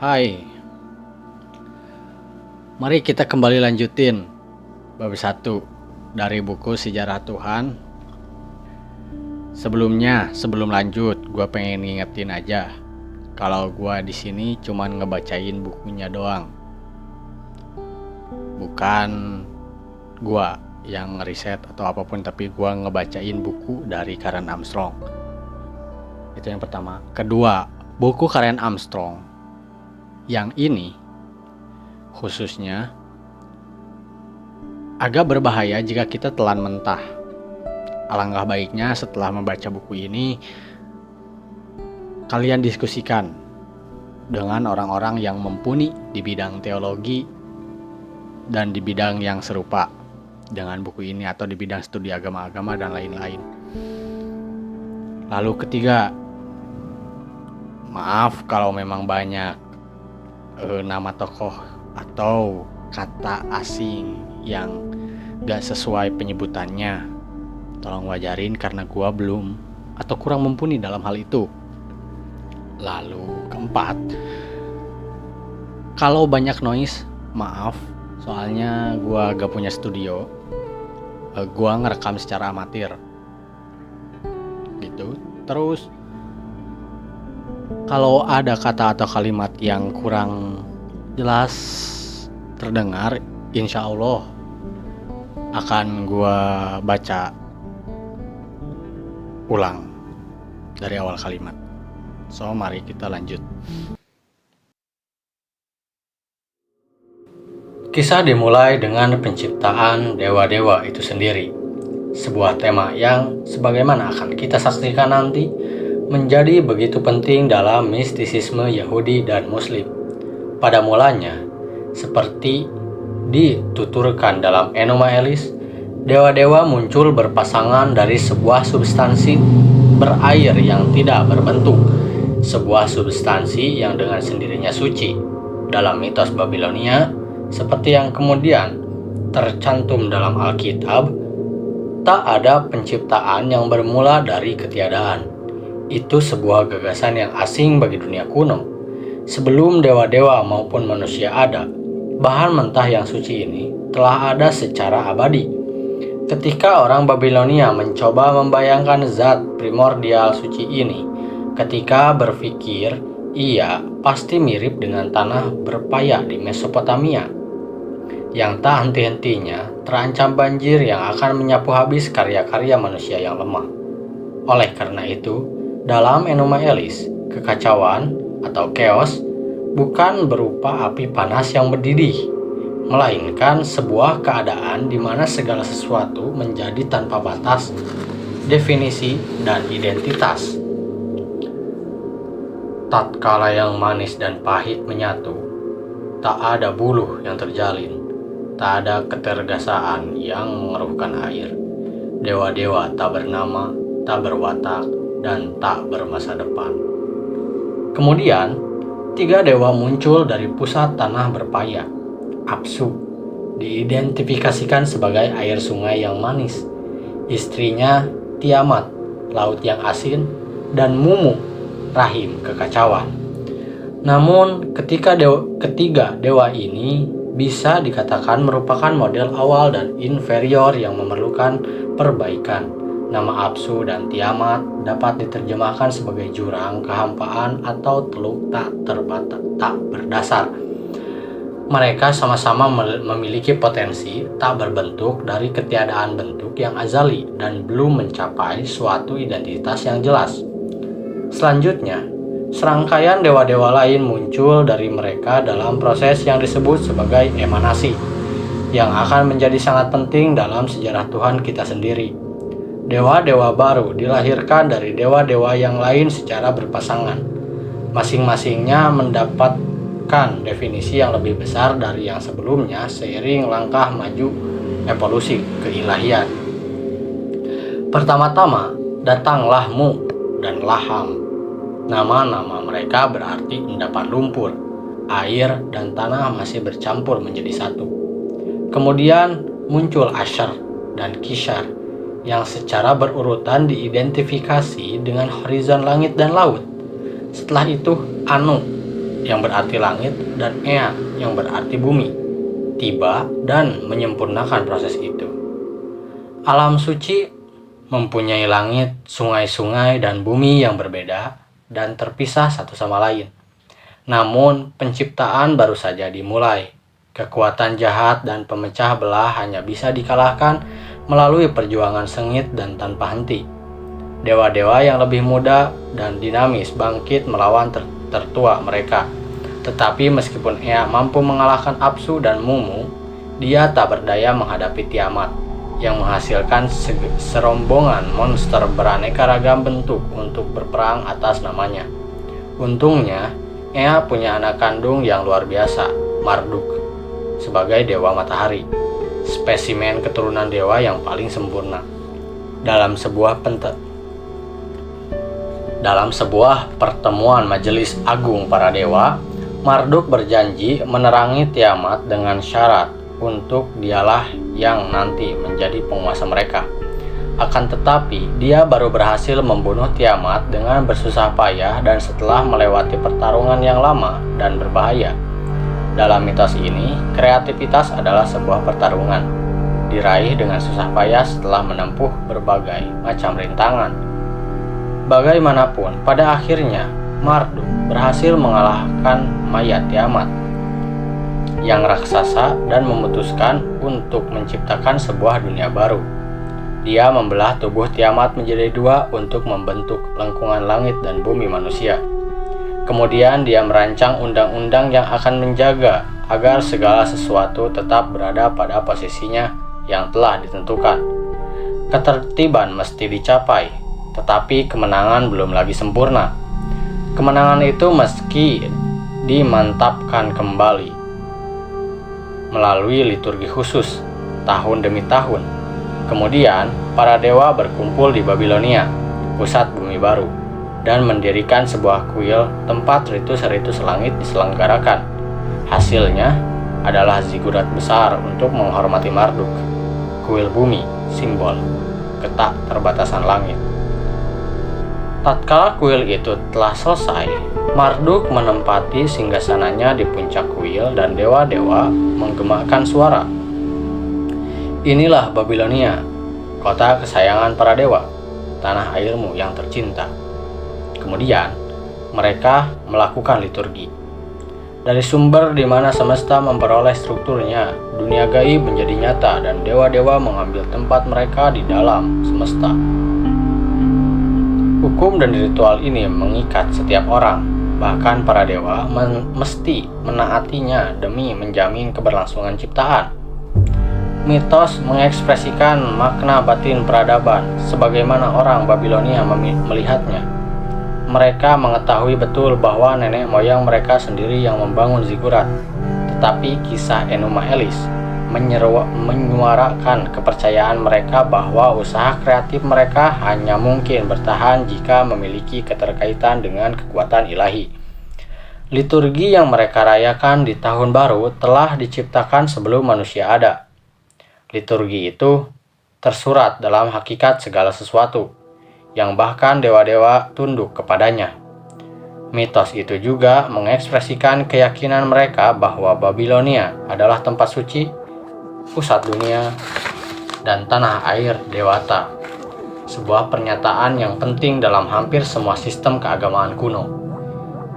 Hai, mari kita kembali lanjutin bab 1 dari buku Sejarah Tuhan. Sebelum lanjut, gue pengen ngingetin aja kalau gue di sini cuman ngebacain bukunya doang, bukan gue yang ngeriset atau apapun, tapi gue ngebacain buku dari Karen Armstrong. Itu yang pertama. Kedua, buku Karen Armstrong yang ini khususnya agak berbahaya jika kita telan mentah. Alangkah baiknya setelah membaca buku ini, kalian diskusikan dengan orang-orang yang mumpuni di bidang teologi dan di bidang yang serupa dengan buku ini, atau di bidang studi agama-agama dan lain-lain. Lalu ketiga, maaf kalau memang banyak nama tokoh atau kata asing yang gak sesuai penyebutannya. Tolong wajarin karena gua belum atau kurang mumpuni dalam hal itu. Lalu keempat, kalau banyak noise, maaf, soalnya gua gak punya studio. Gua ngerekam secara amatir gitu. Terus kalau ada kata atau kalimat yang kurang jelas terdengar, insya Allah akan gua baca ulang dari awal kalimat. So, mari kita lanjut. Kisah dimulai dengan penciptaan dewa-dewa itu sendiri. Sebuah tema yang sebagaimana akan kita saksikan nanti menjadi begitu penting dalam mistisisme Yahudi dan Muslim. Pada mulanya, seperti dituturkan dalam Enuma Elis, dewa-dewa muncul berpasangan dari sebuah substansi berair yang tidak berbentuk, sebuah substansi yang dengan sendirinya suci. Dalam mitos Babilonia, seperti yang kemudian tercantum dalam Alkitab, tak ada penciptaan yang bermula dari ketiadaan. Itu sebuah gagasan yang asing bagi dunia kuno. Sebelum dewa-dewa maupun manusia ada, bahan mentah yang suci ini telah ada secara abadi. Ketika orang Babilonia mencoba membayangkan zat primordial suci ini, ketika berpikir, ia pasti mirip dengan tanah berpaya di Mesopotamia, yang tak henti-hentinya terancam banjir yang akan menyapu habis karya-karya manusia yang lemah. Oleh karena itu, dalam Enuma Elis, kekacauan atau chaos bukan berupa api panas yang mendidih, melainkan sebuah keadaan di mana segala sesuatu menjadi tanpa batas, definisi, dan identitas. Tatkala yang manis dan pahit menyatu, tak ada buluh yang terjalin, tak ada ketergesaan yang mengeruhkan air. Dewa-dewa tak bernama, tak berwatak, dan tak bermasa depan. Kemudian, 3 dewa muncul dari pusat tanah berpaya. Apsu diidentifikasikan sebagai air sungai yang manis, istrinya Tiamat, laut yang asin, dan Mumu, rahim kekacauan. Namun ketiga dewa ini bisa dikatakan merupakan model awal dan inferior yang memerlukan perbaikan. Nama Apsu dan Tiamat dapat diterjemahkan sebagai jurang, kehampaan, atau teluk tak berdasar. Mereka sama-sama memiliki potensi tak berbentuk dari ketiadaan bentuk yang azali dan belum mencapai suatu identitas yang jelas. Selanjutnya, serangkaian dewa-dewa lain muncul dari mereka dalam proses yang disebut sebagai emanasi, yang akan menjadi sangat penting dalam sejarah Tuhan kita sendiri. Dewa-dewa baru dilahirkan dari dewa-dewa yang lain secara berpasangan. Masing-masingnya mendapatkan definisi yang lebih besar dari yang sebelumnya seiring langkah maju evolusi keilahian. Pertama-tama datanglah Mu dan Laham. Nama-nama mereka berarti endapan lumpur, air, dan tanah masih bercampur menjadi satu. Kemudian muncul Asher dan Kishar yang secara berurutan diidentifikasi dengan horizon langit dan laut. Setelah itu Anu yang berarti langit, dan Ea yang berarti bumi, tiba dan menyempurnakan proses itu. Alam suci mempunyai langit, sungai-sungai, dan bumi yang berbeda dan terpisah satu sama lain. Namun, penciptaan baru saja dimulai. Kekuatan jahat dan pemecah belah hanya bisa dikalahkan melalui perjuangan sengit dan tanpa henti. Dewa-dewa yang lebih muda dan dinamis bangkit melawan tertua mereka. Tetapi meskipun Ea mampu mengalahkan Apsu dan Mumu, dia tak berdaya menghadapi Tiamat yang menghasilkan serombongan monster beraneka ragam bentuk untuk berperang atas namanya. Untungnya, Ea punya anak kandung yang luar biasa, Marduk, sebagai dewa matahari, spesimen keturunan dewa yang paling sempurna. Dalam sebuah pertemuan majelis agung para dewa, Marduk berjanji menerangi Tiamat dengan syarat untuk dialah yang nanti menjadi penguasa mereka. Akan tetapi, dia baru berhasil membunuh Tiamat dengan bersusah payah dan setelah melewati pertarungan yang lama dan berbahaya. Dalam mitos ini, kreativitas adalah sebuah pertarungan, diraih dengan susah payah setelah menempuh berbagai macam rintangan. Bagaimanapun, pada akhirnya Marduk berhasil mengalahkan mayat Tiamat yang raksasa dan memutuskan untuk menciptakan sebuah dunia baru. Dia membelah tubuh Tiamat menjadi dua untuk membentuk lengkungan langit dan bumi manusia. Kemudian dia merancang undang-undang yang akan menjaga agar segala sesuatu tetap berada pada posisinya yang telah ditentukan. Ketertiban mesti dicapai, tetapi kemenangan belum lagi sempurna. Kemenangan itu meski dimantapkan kembali melalui liturgi khusus tahun demi tahun. Kemudian, para dewa berkumpul di Babilonia, pusat bumi baru, dan mendirikan sebuah kuil tempat ritus-ritus langit diselenggarakan. Hasilnya adalah zigurat besar untuk menghormati Marduk. Kuil bumi, simbol ketak terbatasan langit. Tatkala kuil itu telah selesai, Marduk menempati singgasananya di puncak kuil dan dewa-dewa menggemakkan suara. Inilah Babilonia, kota kesayangan para dewa, tanah airmu yang tercinta. Kemudian, mereka melakukan liturgi. Dari sumber di mana semesta memperoleh strukturnya, dunia gaib menjadi nyata dan dewa-dewa mengambil tempat mereka di dalam semesta. Hukum dan ritual ini mengikat setiap orang, bahkan para dewa mesti menaatinya demi menjamin keberlangsungan ciptaan. Mitos mengekspresikan makna batin peradaban sebagaimana orang Babilonia melihatnya. Mereka mengetahui betul bahwa nenek moyang mereka sendiri yang membangun zigurat, tetapi kisah Enuma Elis menyuarakan kepercayaan mereka bahwa usaha kreatif mereka hanya mungkin bertahan jika memiliki keterkaitan dengan kekuatan ilahi. Liturgi yang mereka rayakan di tahun baru telah diciptakan sebelum manusia ada. Liturgi itu tersurat dalam hakikat segala sesuatu, yang bahkan dewa-dewa tunduk kepadanya. Mitos itu juga mengekspresikan keyakinan mereka bahwa Babilonia adalah tempat suci, pusat dunia, dan tanah air dewata. Sebuah pernyataan yang penting dalam hampir semua sistem keagamaan kuno.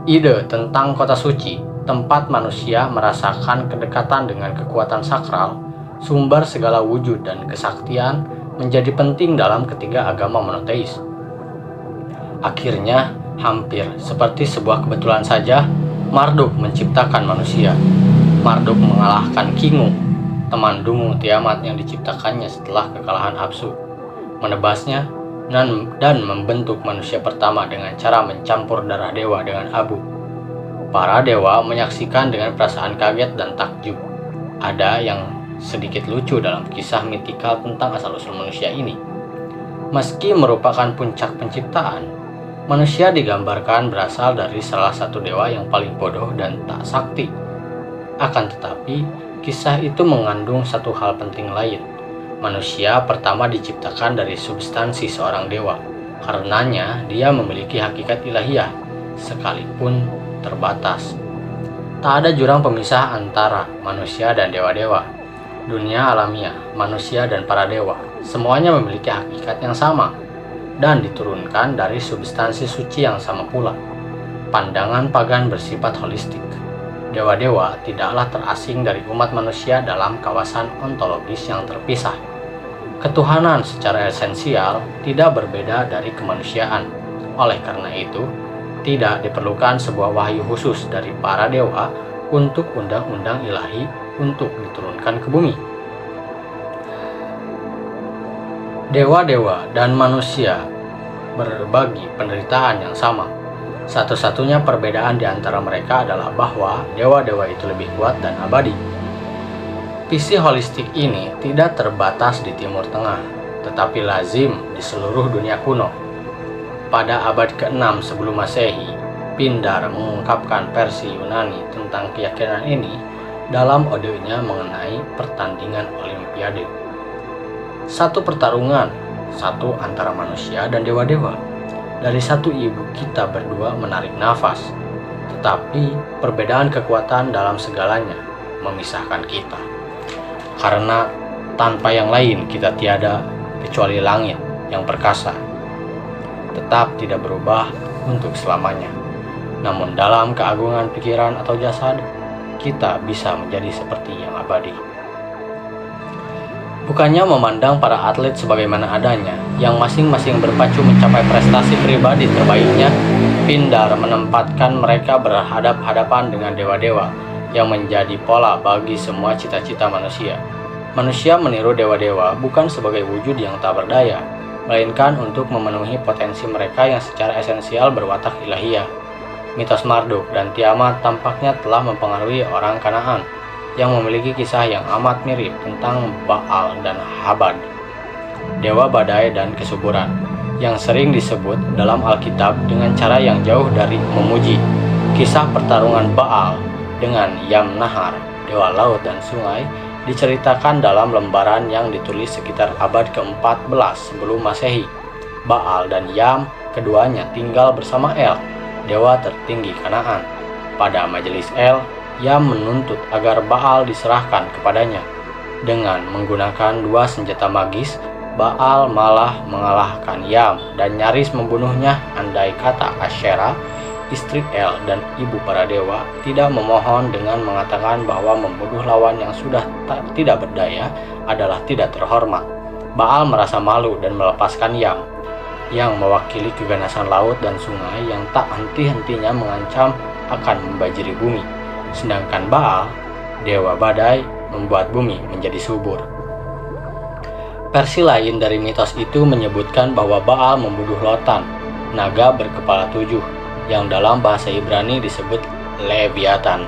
Ide tentang kota suci, tempat manusia merasakan kedekatan dengan kekuatan sakral, sumber segala wujud dan kesaktian, menjadi penting dalam ketiga agama monoteis. Akhirnya, hampir seperti sebuah kebetulan saja, Marduk menciptakan manusia. Marduk mengalahkan Kingu, teman dungu Tiamat yang diciptakannya setelah kekalahan Apsu, menebasnya dan membentuk manusia pertama dengan cara mencampur darah dewa dengan abu. Para dewa menyaksikan dengan perasaan kaget dan takjub. Ada yang sedikit lucu dalam kisah mitikal tentang asal-usul manusia ini. Meski merupakan puncak penciptaan, manusia digambarkan berasal dari salah satu dewa yang paling bodoh dan tak sakti. Akan tetapi, kisah itu mengandung satu hal penting lain. Manusia pertama diciptakan dari substansi seorang dewa. Karenanya, dia memiliki hakikat ilahiyah, sekalipun terbatas. Tak ada jurang pemisah antara manusia dan dewa-dewa. Dunia alamiah, manusia dan para dewa, semuanya memiliki hakikat yang sama dan diturunkan dari substansi suci yang sama pula. Pandangan pagan bersifat holistik. Dewa-dewa tidaklah terasing dari umat manusia dalam kawasan ontologis yang terpisah. Ketuhanan secara esensial tidak berbeda dari kemanusiaan. Oleh karena itu, tidak diperlukan sebuah wahyu khusus dari para dewa untuk undang-undang ilahi untuk diturunkan ke bumi. Dewa-dewa dan manusia berbagi penderitaan yang sama. Satu-satunya perbedaan di antara mereka adalah bahwa dewa-dewa itu lebih kuat dan abadi. Visi holistik ini tidak terbatas di Timur Tengah, tetapi lazim di seluruh dunia kuno. Pada abad ke-6 sebelum Masehi, Pindar mengungkapkan versi Yunani tentang keyakinan ini dalam odenya mengenai pertandingan Olimpiade. Satu pertarungan, satu antara manusia dan dewa-dewa. Dari satu ibu kita berdua menarik nafas, tetapi perbedaan kekuatan dalam segalanya memisahkan kita. Karena tanpa yang lain kita tiada kecuali langit yang perkasa, tetap tidak berubah untuk selamanya. Namun dalam keagungan pikiran atau jasad, kita bisa menjadi seperti yang abadi. Bukannya memandang para atlet sebagaimana adanya, yang masing-masing berpacu mencapai prestasi pribadi terbaiknya, Pindar menempatkan mereka berhadap-hadapan dengan dewa-dewa yang menjadi pola bagi semua cita-cita manusia. Manusia meniru dewa-dewa bukan sebagai wujud yang tak berdaya, melainkan untuk memenuhi potensi mereka yang secara esensial berwatak ilahiyah. Mitos Marduk dan Tiamat tampaknya telah mempengaruhi orang Kanaan yang memiliki kisah yang amat mirip tentang Baal dan Habad, dewa badai dan kesuburan, yang sering disebut dalam Alkitab dengan cara yang jauh dari memuji. Kisah pertarungan Baal dengan Yam Nahar, dewa laut dan sungai, diceritakan dalam lembaran yang ditulis sekitar abad ke-14 sebelum Masehi. Baal dan Yam keduanya tinggal bersama El, dewa tertinggi Kanaan. Pada majelis El, Yam menuntut agar Baal diserahkan kepadanya. Dengan menggunakan dua senjata magis, Baal malah mengalahkan Yam dan nyaris membunuhnya, andai kata Asyera, istri El dan ibu para dewa, tidak memohon dengan mengatakan bahwa membunuh lawan yang sudah tidak berdaya adalah tidak terhormat. Baal merasa malu dan melepaskan Yam, yang mewakili keganasan laut dan sungai yang tak henti-hentinya mengancam akan membajiri bumi. Sedangkan Baal, dewa badai, membuat bumi menjadi subur. Versi lain dari mitos itu menyebutkan bahwa Baal membunuh Lotan, naga berkepala 7, yang dalam bahasa Ibrani disebut Leviathan.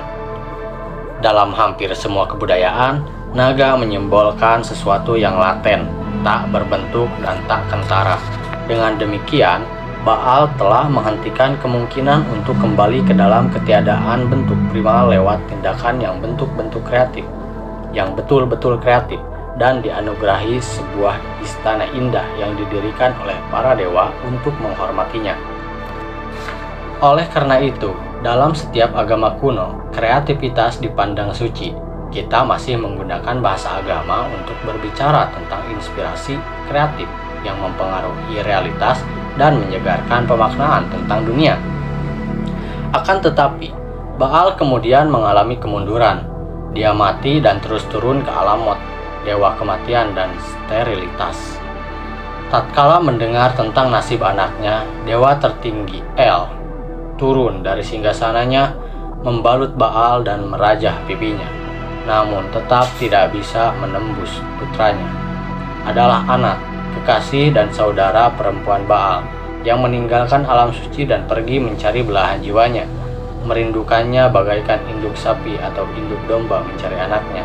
Dalam hampir semua kebudayaan, naga menyimbolkan sesuatu yang laten, tak berbentuk dan tak kentara. Dengan demikian, Baal telah menghentikan kemungkinan untuk kembali ke dalam ketiadaan bentuk prima lewat tindakan yang bentuk-bentuk kreatif, yang betul-betul kreatif, dan dianugerahi sebuah istana indah yang didirikan oleh para dewa untuk menghormatinya. Oleh karena itu, dalam setiap agama kuno, kreativitas dipandang suci. Kita masih menggunakan bahasa agama untuk berbicara tentang inspirasi kreatif yang mempengaruhi realitas dan menyegarkan pemaknaan tentang dunia. Akan tetapi, Baal kemudian mengalami kemunduran. Dia mati dan terus turun ke alam Mot, dewa kematian dan sterilitas. Tatkala mendengar tentang nasib anaknya, dewa tertinggi El turun dari singgasananya, membalut Baal dan merajah pipinya. Namun tetap tidak bisa menembus putranya. Adalah anak, kekasih dan saudara perempuan Baal yang meninggalkan alam suci dan pergi mencari belahan jiwanya, merindukannya bagaikan induk sapi atau induk domba mencari anaknya.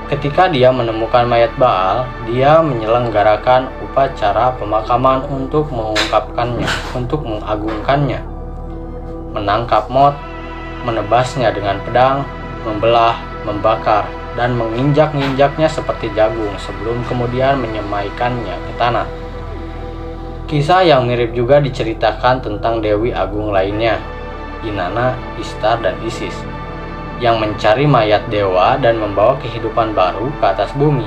Ketika dia menemukan mayat Baal, dia menyelenggarakan upacara pemakaman untuk mengungkapkannya, untuk mengagungkannya, menangkap Mot, menebasnya dengan pedang, membelah, membakar, dan menginjak-injaknya seperti jagung sebelum kemudian menyemaikannya ke tanah. Kisah yang mirip juga diceritakan tentang Dewi Agung lainnya, Inanna, Ishtar, dan Isis. yang mencari mayat dewa dan membawa kehidupan baru ke atas bumi.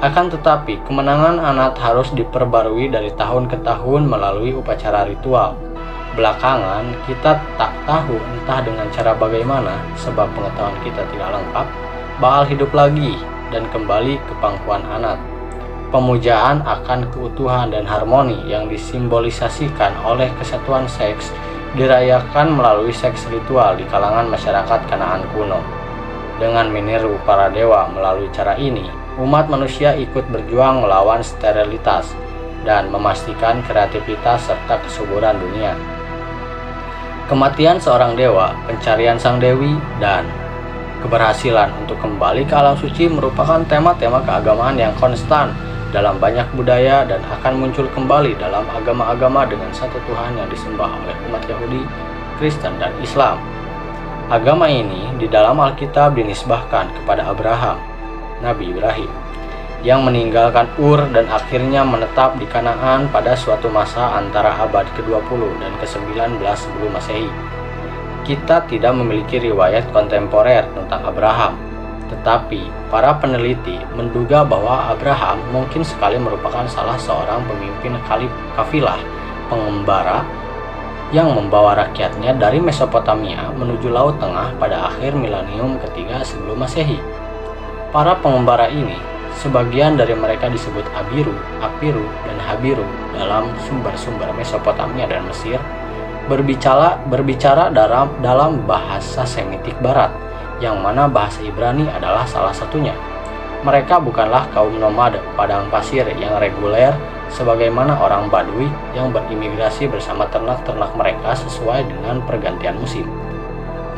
Akan tetapi, kemenangan Anat harus diperbarui dari tahun ke tahun melalui upacara ritual. Belakangan, kita tak tahu entah dengan cara bagaimana, sebab pengetahuan kita tidak lengkap, Baal hidup lagi dan kembali ke pangkuan Anat. Pemujaan akan keutuhan dan harmoni yang disimbolisasikan oleh kesatuan seks dirayakan melalui seks ritual di kalangan masyarakat Kanaan kuno. Dengan meniru para dewa melalui cara ini, umat manusia ikut berjuang melawan sterilitas dan memastikan kreativitas serta kesuburan dunia. Kematian seorang dewa, pencarian sang dewi, dan keberhasilan untuk kembali ke alam suci merupakan tema-tema keagamaan yang konstan dalam banyak budaya dan akan muncul kembali dalam agama-agama dengan satu Tuhan yang disembah oleh umat Yahudi, Kristen, dan Islam. Agama ini di dalam Alkitab dinisbahkan kepada Abraham, Nabi Ibrahim, yang meninggalkan Ur dan akhirnya menetap di Kanaan pada suatu masa antara abad ke-20 dan ke-19 sebelum Masehi. Kita tidak memiliki riwayat kontemporer tentang Abraham, tetapi para peneliti menduga bahwa Abraham mungkin sekali merupakan salah seorang pemimpin kafilah pengembara yang membawa rakyatnya dari Mesopotamia menuju Laut Tengah pada akhir milenium ketiga sebelum Masehi. Para pengembara ini, sebagian dari mereka disebut Abiru, Apiru, dan Habiru dalam sumber-sumber Mesopotamia dan Mesir, berbicara dalam bahasa Semitik Barat, yang mana bahasa Ibrani adalah salah satunya. Mereka bukanlah kaum nomad padang pasir yang reguler sebagaimana orang Badui yang berimigrasi bersama ternak-ternak mereka sesuai dengan pergantian musim.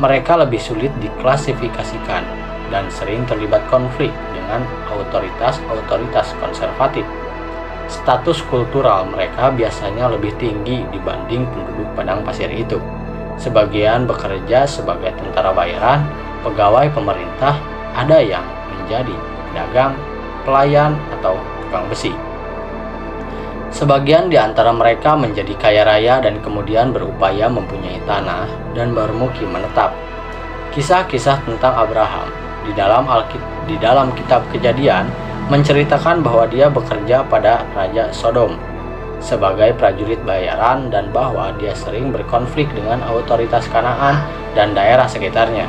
Mereka lebih sulit diklasifikasikan dan sering terlibat konflik dengan otoritas-otoritas konservatif. Status kultural mereka biasanya lebih tinggi dibanding penduduk padang pasir itu. Sebagian bekerja sebagai tentara bayaran, pegawai pemerintah, ada yang menjadi pedagang, pelayan, atau tukang besi. Sebagian di antara mereka menjadi kaya raya dan kemudian berupaya mempunyai tanah dan bermukim menetap. Kisah-kisah tentang Abraham di dalam kitab Kejadian menceritakan bahwa dia bekerja pada Raja Sodom sebagai prajurit bayaran dan bahwa dia sering berkonflik dengan otoritas Kanaan dan daerah sekitarnya.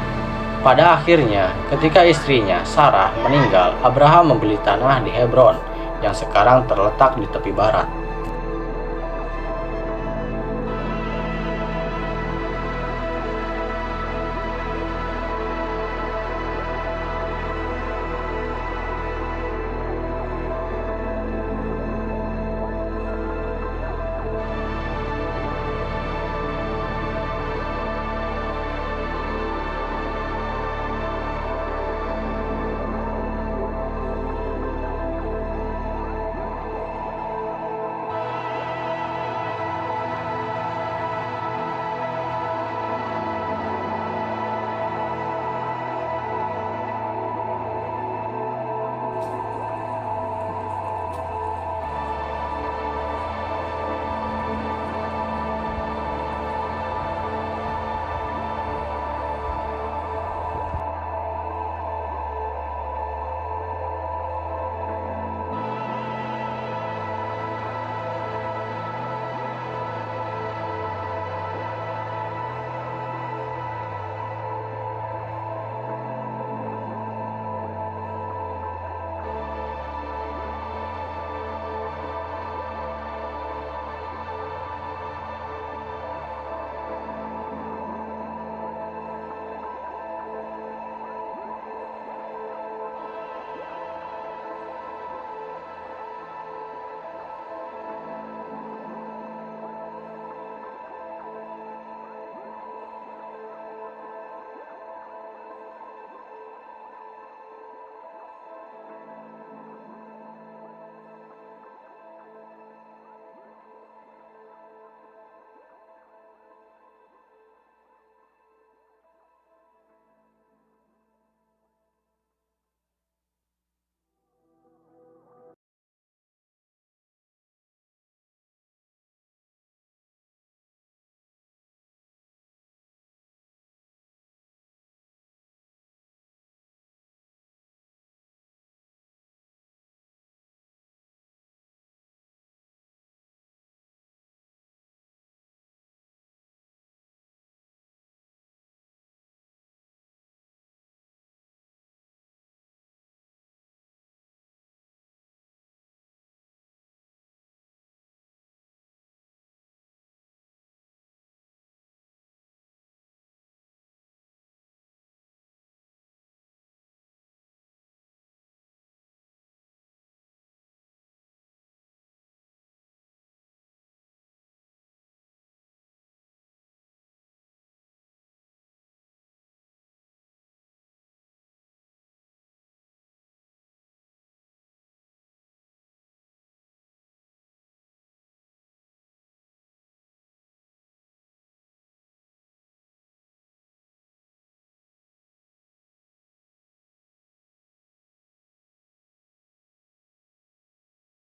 Pada akhirnya, ketika istrinya Sarah meninggal, Abraham membeli tanah di Hebron yang sekarang terletak di tepi barat.